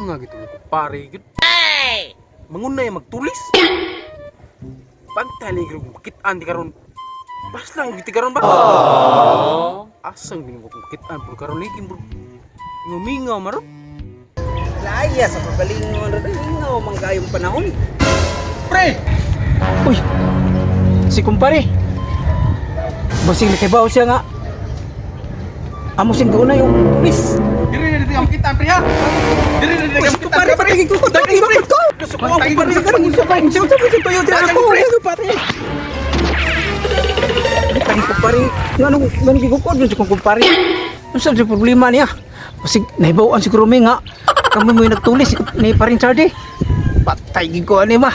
nga gitu ko pare gid. Mangunay magtulis. Pantali gid makitaan di karon. Pas lang gid karon ba? Asang din ko makitaan puro karon lagi bro. Ngumingaw maro. Laya sa pagalingon ron lingaw man kayong panahon. Pre. Uy. Si kumpare. Basing nakibaw siya nga. Amo sing guna yung pulis. Diri na dito kita pre ha. Diri na dito Pare pare ko dali ko. Gusto ko pare karon gusto ko tuyo dira ako. Pare. Tagi ko pare. Ngano gigukod mo ko kumpare. Unsa sa problema niya? Basig nahibawaan si Krumi nga. Kami mo nagtulis ni paring Chardy. Patay gid ko ani ma.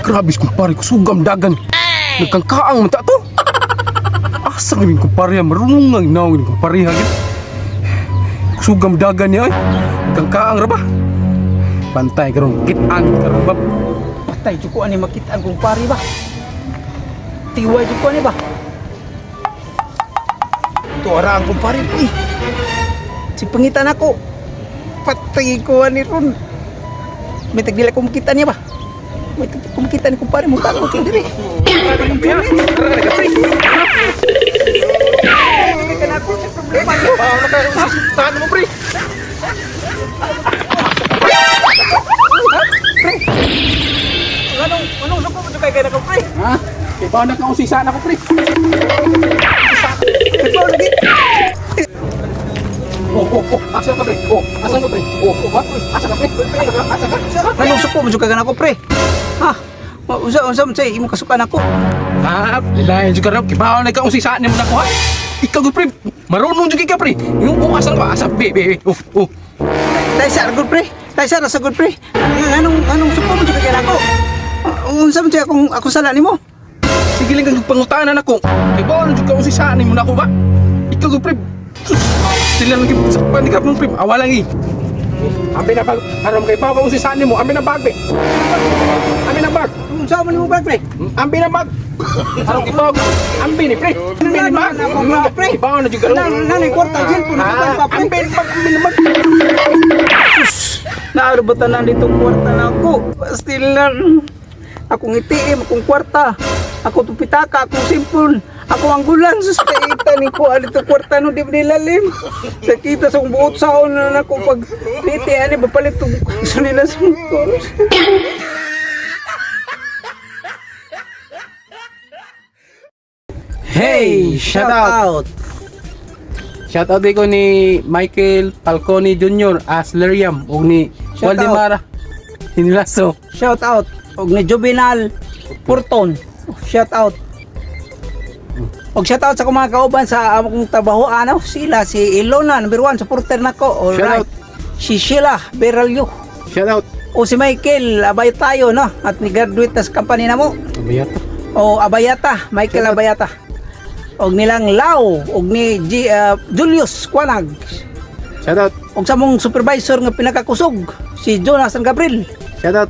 Grabe kumpare ko sugam dagan. Nagkangkaang mata to. Asa gawin kumpare marunong ang nawin kumpare ha gid. Sugam dagan niya ay. Nagkangkaang ra ba? Bantay karon kitaan karon ba. Patay jud ko ani makitaan kumpare ba. Tiway jud ko ani ba. Tuara ang kumpare ko eh. Si pangitan ako. Patay ko ani ron. May tagdila ko makita niya ba? May kumikita ni kumpare mo tako ko diri. Tahan mo pre. Anong suko mo kay kana ko pre? Ha? Ibaw na ka usisa na ko pre. Ikaw lagi. Asa ka pre? Asa ka pre? Asa ka pre? Asa ka? Anong suko mo kay kana ko pre? Ha? Unsa man say imo kasukan ako? Ha? Dahil juga raw kibaw na ka usisa ni mo na ko ha. Ikaw gud pre. Marunong jud ka pre. Yung asal ba asa be. Dai sa good pre. Dai sa good pre. Anong suko mo kay kana ko? Unsa man say akong sala nimo? Sige lang kang pangutanan ako. Kibaw na jud ka usisa ni mo na ko ba? Ikaw gud pre. Sila lagi sa panikap mong pre. Awalang eh. Ambil na bag, haram kay pa kung si saan mo, ambil na bag be. Ambil na bag. Unsa man nimo bag pre? Ambil na bag. Haram kay pa, ambil ni pre. Ambil ni bag. Pre. Ibaw na juga. Nanay kwarta jil puno pa pre. Ambil bag, ambil na bag. Naarabatan na ditong kwarta na ako. Still lang. Akong itiim, akong kwarta. Ako tupitaka, akong simpon. Ako ang gulang sa staitan ni ko alito kwarta no di nilalim. Sakita sa buot saon na nako pag liti ani bapalit to sa nila sa motor. Hey, shout out. Shout out ko ni Michael Falcone Jr. as Leriam ug ni Shout Waldemar Hinlaso. Shout out og ni Juvenal Porton. Shout out. Og shout out sa akong mga kauban sa akong trabaho ano sila si Ilona number 1 supporter nako. All Shout right. out. Si Sheila Beralyo. Shout out. O si Michael abay tayo no at ni graduate sa company na mo. Abayata. O Abayata, Michael Shout out. Abayata. Og nilang Lau og ni Julius Quanag. Shout out. Og sa mong supervisor nga pinakakusog si Jonas Gabriel. Shout out.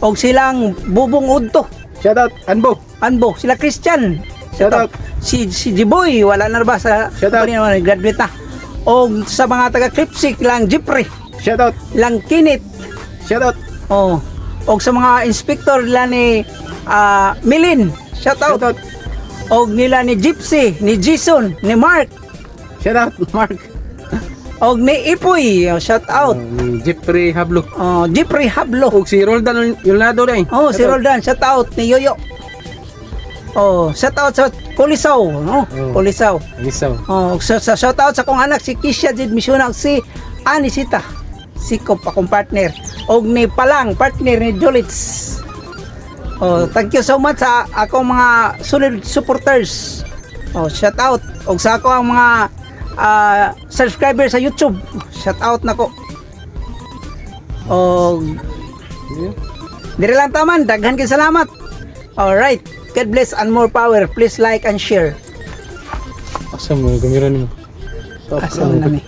Og silang Bubong Udto. Shout out Anbo. Anbo, sila Christian. Shout out. Si Jiboy, wala na ba sa Shout out. company naman, graduate na. O sa mga taga Clipsic, lang Jeffrey, Shout out. lang Kinit. Shout out. O sa mga inspector nila ni Milin, shout out. Shout out. O nila ni Gypsy, ni Jason, ni Mark. Shout out Mark. O ni Ipoy, shout out. Jeffrey Hablo. Jeffrey Hablo. Ug si Roldan Yolado na eh. Si Roldan, shout out ni Yoyo. Shout out sa Kulisaw, no? Kulisaw. Isaw. Sa shout out sa akong anak si Kisha Jid Misuna ug si Anisita. Sikop akong partner. Og ni Palang, partner ni Jolitz. Thank you so much sa akong mga solid supporters. Shout out. Og sa ako ang mga subscriber sa YouTube. Shout out nako. Dire lang taman, daghan kay salamat. All right. God bless and more power. Please like and share. Asa mo gamiron mo? Asa man nami.